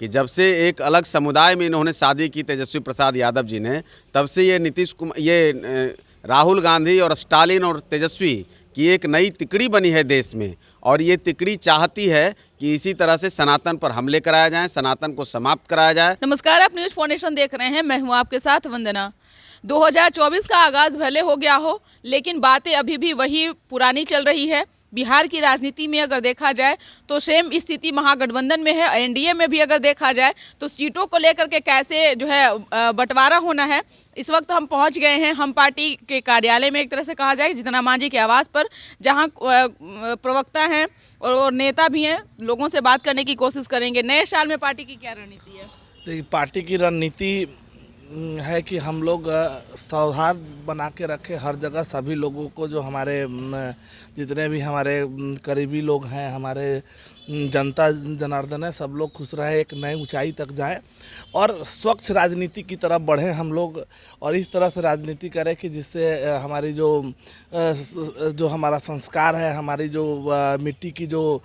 कि जब से एक अलग समुदाय में इन्होंने शादी की तेजस्वी प्रसाद यादव जी ने, तब से ये नीतीश कुमार, ये राहुल गांधी और स्टालिन और तेजस्वी की एक नई तिकड़ी बनी है देश में। और ये तिकड़ी चाहती है कि इसी तरह से सनातन पर हमले कराए जाएं, सनातन को समाप्त कराया जाए। नमस्कार, आप न्यूज फाउंडेशन देख रहे हैं। मैं हूं आपके साथ वंदना। 2024 का आगाज भले हो गया हो, लेकिन बातें अभी भी वही पुरानी चल रही है। बिहार की राजनीति में अगर देखा जाए तो सेम स्थिति महागठबंधन में है। एनडीए में भी अगर देखा जाए तो सीटों को लेकर के कैसे जो है बंटवारा होना है। इस वक्त हम पहुंच गए हैं हम पार्टी के कार्यालय में, एक तरह से कहा जाए जीतन राम मांझी के आवास पर, जहां प्रवक्ता हैं और नेता भी हैं। लोगों से बात करने की कोशिश करेंगे। नए साल में पार्टी की क्या रणनीति है? देखिए, पार्टी की रणनीति है कि हम लोग सौहार्द बना के रखें हर जगह। सभी लोगों को, जो हमारे जितने भी हमारे करीबी लोग हैं, हमारे जनता जनार्दन है, सब लोग खुश रहे, एक नई ऊंचाई तक जाए और स्वच्छ राजनीति की तरफ बढ़ें हम लोग। और इस तरह से राजनीति करें कि जिससे हमारी जो हमारा संस्कार है, हमारी जो मिट्टी की जो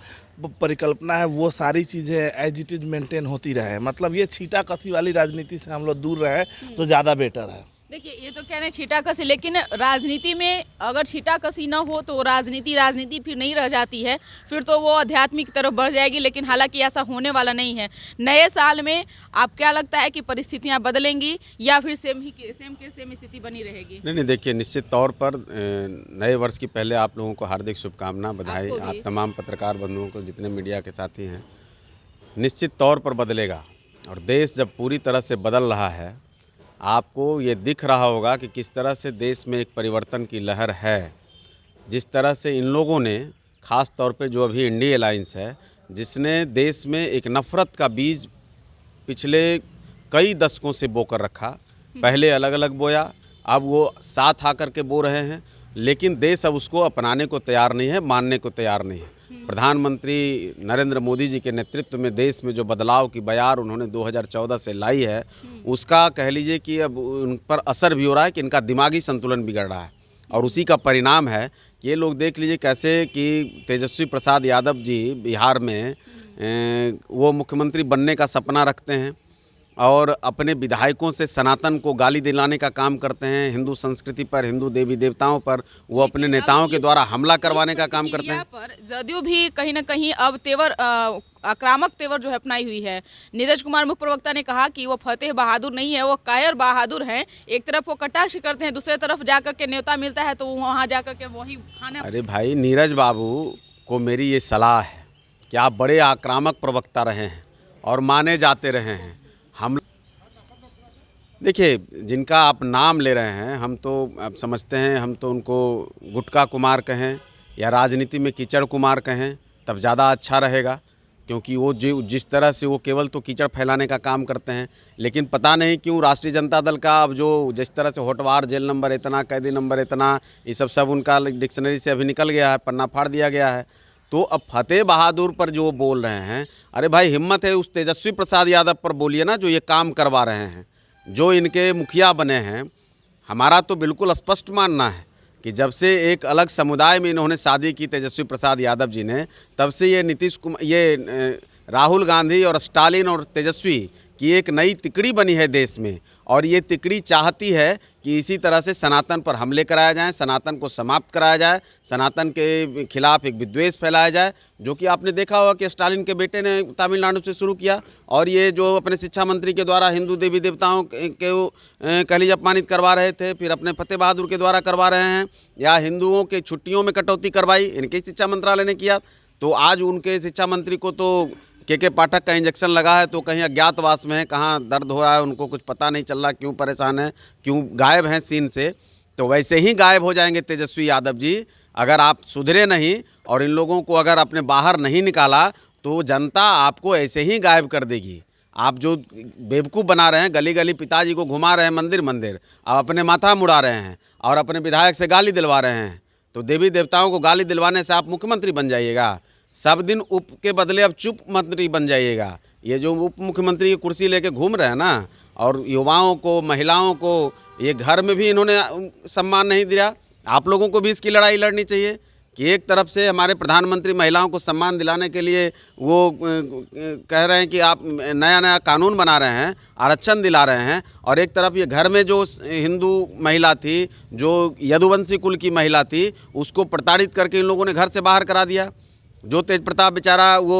परिकल्पना है, वो सारी चीज़ें एज इट इज़ मेंटेन होती रहे। मतलब ये छीटा कसी वाली राजनीति से हम लोग दूर रहे तो ज़्यादा बेटर है। देखिए, ये तो कह रहे हैं छीटा कसी, लेकिन राजनीति में अगर छीटा कसी ना हो तो राजनीति फिर नहीं रह जाती है, फिर तो वो आध्यात्मिक तरफ बढ़ जाएगी। लेकिन हालांकि ऐसा होने वाला नहीं है। नए साल में आप क्या लगता है कि परिस्थितियां बदलेंगी या फिर सेम स्थिति बनी रहेगी? नहीं, देखिए, निश्चित तौर पर नए वर्ष की पहले आप लोगों को हार्दिक शुभकामना, बधाई। आप तमाम पत्रकार बंधुओं को, जितने मीडिया के साथी हैं। निश्चित तौर पर बदलेगा। और देश जब पूरी तरह से बदल रहा है, आपको ये दिख रहा होगा कि किस तरह से देश में एक परिवर्तन की लहर है। जिस तरह से इन लोगों ने, ख़ास तौर पे जो अभी इंडिया अलायंस है, जिसने देश में एक नफ़रत का बीज पिछले कई दशकों से बोकर रखा। पहले अलग अलग बोया, अब वो साथ आकर के बो रहे हैं, लेकिन देश अब उसको अपनाने को तैयार नहीं है, मानने को तैयार नहीं है। प्रधानमंत्री नरेंद्र मोदी जी के नेतृत्व में देश में जो बदलाव की बयार उन्होंने 2014 से लाई है, उसका कह लीजिए कि अब उन पर असर भी हो रहा है कि इनका दिमागी संतुलन बिगड़ रहा है। और उसी का परिणाम है कि ये लोग देख लीजिए कैसे कि तेजस्वी प्रसाद यादव जी बिहार में वो मुख्यमंत्री बनने का सपना रखते हैं और अपने विधायकों से सनातन को गाली दिलाने का काम करते हैं। हिंदू संस्कृति पर, हिंदू देवी देवताओं पर वो अपने नेताओं के द्वारा हमला करवाने का काम करते हैं। पर जदयू भी कहीं ना कहीं अब आक्रामक तेवर जो है अपनाई हुई है। नीरज कुमार मुख्य प्रवक्ता ने कहा कि वो फतेह बहादुर नहीं है, वो कायर बहादुर हैं। एक तरफ वो कटाक्ष करते हैं, दूसरे तरफ जाकर के न्योता मिलता है तो वहाँ जाकर के वही खाना। अरे भाई, नीरज बाबू को मेरी ये सलाह है कि आप बड़े आक्रामक प्रवक्ता रहे हैं और माने जाते रहे हैं। हम देखिए, जिनका आप नाम ले रहे हैं, हम तो अब समझते हैं, हम तो उनको गुटका कुमार कहें या राजनीति में कीचड़ कुमार कहें तब ज़्यादा अच्छा रहेगा, क्योंकि वो जिस तरह से वो केवल तो कीचड़ फैलाने का काम करते हैं। लेकिन पता नहीं क्यों राष्ट्रीय जनता दल का अब जो जिस तरह से होटवार, जेल नंबर इतना, कैदी नंबर इतना, ये सब उनका डिक्शनरी से अभी निकल गया है, पन्ना फाड़ दिया गया है। तो अब फतेह बहादुर पर जो बोल रहे हैं, अरे भाई, हिम्मत है उस तेजस्वी प्रसाद यादव पर बोलिए ना, जो ये काम करवा रहे हैं, जो इनके मुखिया बने हैं। हमारा तो बिल्कुल स्पष्ट मानना है कि जब से एक अलग समुदाय में इन्होंने शादी की तेजस्वी प्रसाद यादव जी ने, तब से ये नीतीश कुमार, ये राहुल गांधी और स्टालिन और तेजस्वी की एक नई तिकड़ी बनी है देश में। और ये तिकड़ी चाहती है कि इसी तरह से सनातन पर हमले कराया जाए, सनातन को समाप्त कराया जाए, सनातन के खिलाफ एक विद्वेष फैलाया जाए, जो कि आपने देखा होगा कि स्टालिन के बेटे ने तमिलनाडु से शुरू किया। और ये जो अपने शिक्षा मंत्री के द्वारा हिंदू देवी देवताओं के कह लीजिए अपमानित करवा रहे थे, फिर अपने फतेह बहादुर के द्वारा करवा रहे हैं, या हिंदुओं के छुट्टियों में कटौती करवाई, इनके शिक्षा मंत्रालय ने किया। तो आज उनके शिक्षा मंत्री को तो के पाठक का इंजेक्शन लगा है, तो कहीं अज्ञातवास में है, कहाँ दर्द हो रहा है उनको कुछ पता नहीं चल रहा, क्यों परेशान है, क्यों गायब हैं सीन से। तो वैसे ही गायब हो जाएंगे तेजस्वी यादव जी अगर आप सुधरे नहीं और इन लोगों को अगर आपने बाहर नहीं निकाला, तो जनता आपको ऐसे ही गायब कर देगी। आप जो बेवकूफ़ बना रहे हैं, गली गली पिताजी को घुमा रहे हैं, मंदिर मंदिर, आप अपने माथा मुड़ा रहे हैं और अपने विधायक से गाली दिलवा रहे हैं। तो देवी देवताओं को गाली दिलवाने से आप मुख्यमंत्री बन जाइएगा? सब दिन उप के बदले अब चुप मंत्री बन जाइएगा। ये जो उप मुख्यमंत्री की कुर्सी लेके घूम रहे हैं ना, और युवाओं को, महिलाओं को, ये घर में भी इन्होंने सम्मान नहीं दिया। आप लोगों को भी इसकी लड़ाई लड़नी चाहिए कि एक तरफ से हमारे प्रधानमंत्री महिलाओं को सम्मान दिलाने के लिए वो कह रहे हैं कि आप नया नया कानून बना रहे हैं, आरक्षण दिला रहे हैं, और एक तरफ ये घर में जो हिंदू महिला थी, जो यदुवंशी कुल की महिला थी, उसको प्रताड़ित करके इन लोगों ने घर से बाहर करा दिया। जो तेज प्रताप बेचारा वो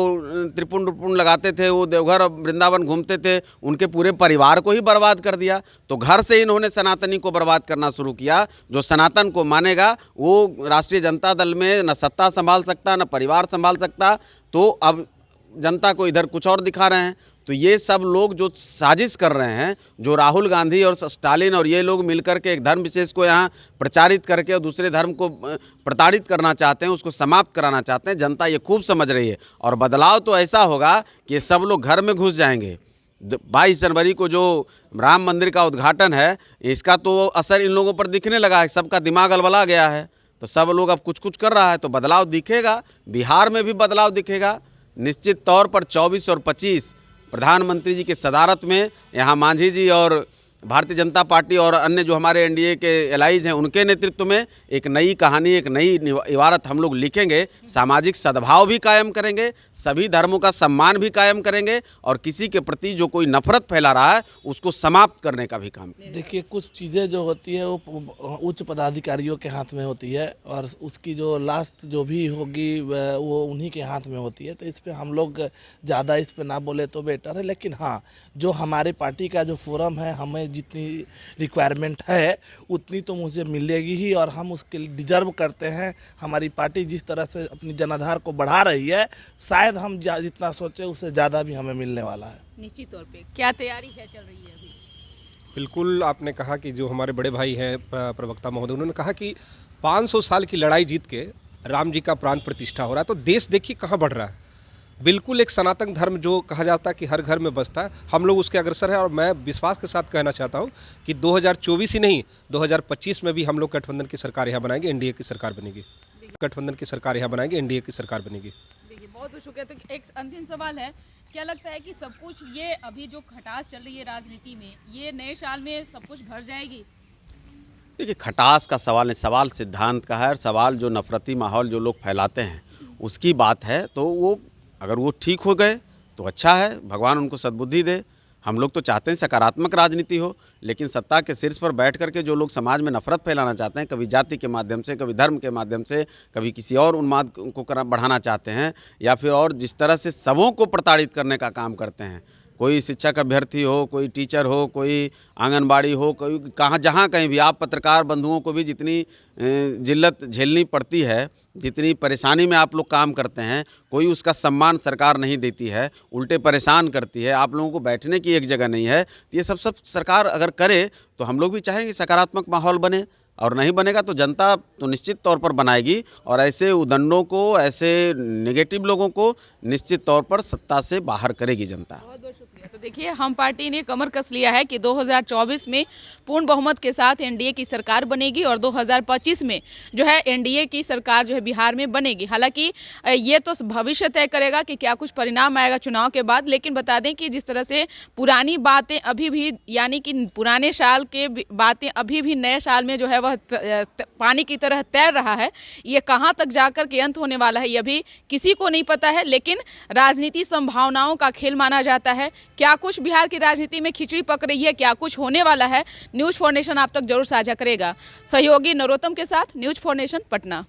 त्रिपुंड लगाते थे, वो देवघर और वृंदावन घूमते थे, उनके पूरे परिवार को ही बर्बाद कर दिया। तो घर से इन्होंने सनातनी को बर्बाद करना शुरू किया। जो सनातन को मानेगा वो राष्ट्रीय जनता दल में न सत्ता संभाल सकता, न परिवार संभाल सकता। तो अब जनता को इधर कुछ और दिखा रहे हैं। तो ये सब लोग जो साजिश कर रहे हैं, जो राहुल गांधी और स्टालिन और ये लोग मिलकर के एक धर्म विशेष को यहाँ प्रचारित करके और दूसरे धर्म को प्रताड़ित करना चाहते हैं, उसको समाप्त कराना चाहते हैं, जनता ये खूब समझ रही है। और बदलाव तो ऐसा होगा कि ये सब लोग घर में घुस जाएंगे। 22 जनवरी को जो राम मंदिर का उद्घाटन है, इसका तो असर इन लोगों पर दिखने लगा है। सबका दिमाग अलबला गया है, तो सब लोग अब कुछ कुछ कर रहा है, तो बदलाव दिखेगा। बिहार में भी बदलाव दिखेगा निश्चित तौर पर। 24 और 25 प्रधानमंत्री जी के सदारत में यहाँ मांझी जी और भारतीय जनता पार्टी और अन्य जो हमारे एनडीए के एलाइज हैं, उनके नेतृत्व में एक नई कहानी, एक नई इबारत हम लोग लिखेंगे। सामाजिक सद्भाव भी कायम करेंगे, सभी धर्मों का सम्मान भी कायम करेंगे, और किसी के प्रति जो कोई नफरत फैला रहा है उसको समाप्त करने का भी काम। देखिए, कुछ चीज़ें जो होती है वो उच्च पदाधिकारियों के हाथ में होती है, और उसकी जो लास्ट जो भी होगी वो उन्हीं के हाथ में होती है। तो इस पर हम लोग ज़्यादा इस पर ना बोले तो बेटर है। लेकिन हाँ, जो हमारे पार्टी का जो फोरम है, हमें जितनी रिक्वायरमेंट है उतनी तो मुझे मिलेगी ही, और हम उसके लिए डिजर्व करते हैं। हमारी पार्टी जिस तरह से अपनी जनाधार को बढ़ा रही है, शायद हम जितना सोचे उससे ज़्यादा भी हमें मिलने वाला है। निश्चित तौर पे क्या तैयारी है चल रही है अभी? बिल्कुल, आपने कहा कि जो हमारे बड़े भाई हैं प्रवक्ता महोदय, उन्होंने कहा कि 500 साल की लड़ाई जीत के राम जी का प्राण प्रतिष्ठा हो रहा है। तो देश देखिए कहाँ बढ़ रहा है। बिल्कुल एक सनातन धर्म जो कहा जाता है कि हर घर में बसता है, हम लोग उसके अग्रसर हैं। और मैं विश्वास के साथ कहना चाहता हूं कि 2024 ही नहीं, 2025 में भी हम लोग गठबंधन की सरकार यहाँ बनाएंगे, एनडीए की सरकार बनेगी। गठबंधन की सरकार यहाँ बनाएंगे, एनडीए की सरकार बनेगी। देखिए, बहुत बहुत शुक्रिया। तो एक अंतिम सवाल है, क्या लगता है कि सब कुछ ये अभी जो खटास चल रही है राजनीति में, ये नए साल में सब कुछ भर जाएगी? देखिए, खटास का सवाल नहीं, सवाल सिद्धांत का है। और सवाल जो नफरती माहौल जो लोग फैलाते हैं उसकी बात है। तो वो अगर वो ठीक हो गए तो अच्छा है, भगवान उनको सद्बुद्धि दे। हम लोग तो चाहते हैं सकारात्मक राजनीति हो, लेकिन सत्ता के शीर्ष पर बैठ करके जो लोग समाज में नफरत फैलाना चाहते हैं, कभी जाति के माध्यम से, कभी धर्म के माध्यम से, कभी किसी और उन्माद को बढ़ाना चाहते हैं, या फिर और जिस तरह से सबों को प्रताड़ित करने का काम करते हैं, कोई शिक्षक अभ्यर्थी हो, कोई टीचर हो, कोई आंगनबाड़ी हो, कोई कहाँ जहाँ कहीं भी, आप पत्रकार बंधुओं को भी जितनी जिल्लत झेलनी पड़ती है, जितनी परेशानी में आप लोग काम करते हैं, कोई उसका सम्मान सरकार नहीं देती है, उल्टे परेशान करती है। आप लोगों को बैठने की एक जगह नहीं है। ये सब सरकार अगर करे तो हम लोग भी चाहेंगे सकारात्मक माहौल बने, और नहीं बनेगा तो जनता तो निश्चित तौर पर बनाएगी, और ऐसे उदंडों को, ऐसे नेगेटिव लोगों को निश्चित तौर पर सत्ता से बाहर करेगी जनता। बहुत बहुत शुक्रिया। तो देखिए, हम पार्टी ने कमर कस लिया है कि 2024 में पूर्ण बहुमत के साथ एनडीए की सरकार बनेगी, और 2025 में जो है एनडीए की सरकार जो है बिहार में बनेगी। हालांकि ये तो भविष्य तय करेगा कि क्या कुछ परिणाम आएगा चुनाव के बाद। लेकिन बता दें कि जिस तरह से पुरानी बातें अभी भी, यानी कि पुराने साल के बातें अभी भी नए साल में जो है वह पानी की तरह तैर रहा है। ये कहाँ तक जाकर के अंत होने वाला है ये अभी किसी को नहीं पता है। लेकिन राजनीति संभावनाओं का खेल माना जाता है। क्या कुछ बिहार की राजनीति में खिचड़ी पक रही है, क्या कुछ होने वाला है, न्यूज़ फॉर नेशन आप तक जरूर साझा करेगा। सहयोगी नरोत्तम के साथ न्यूज़ फॉर नेशन, पटना।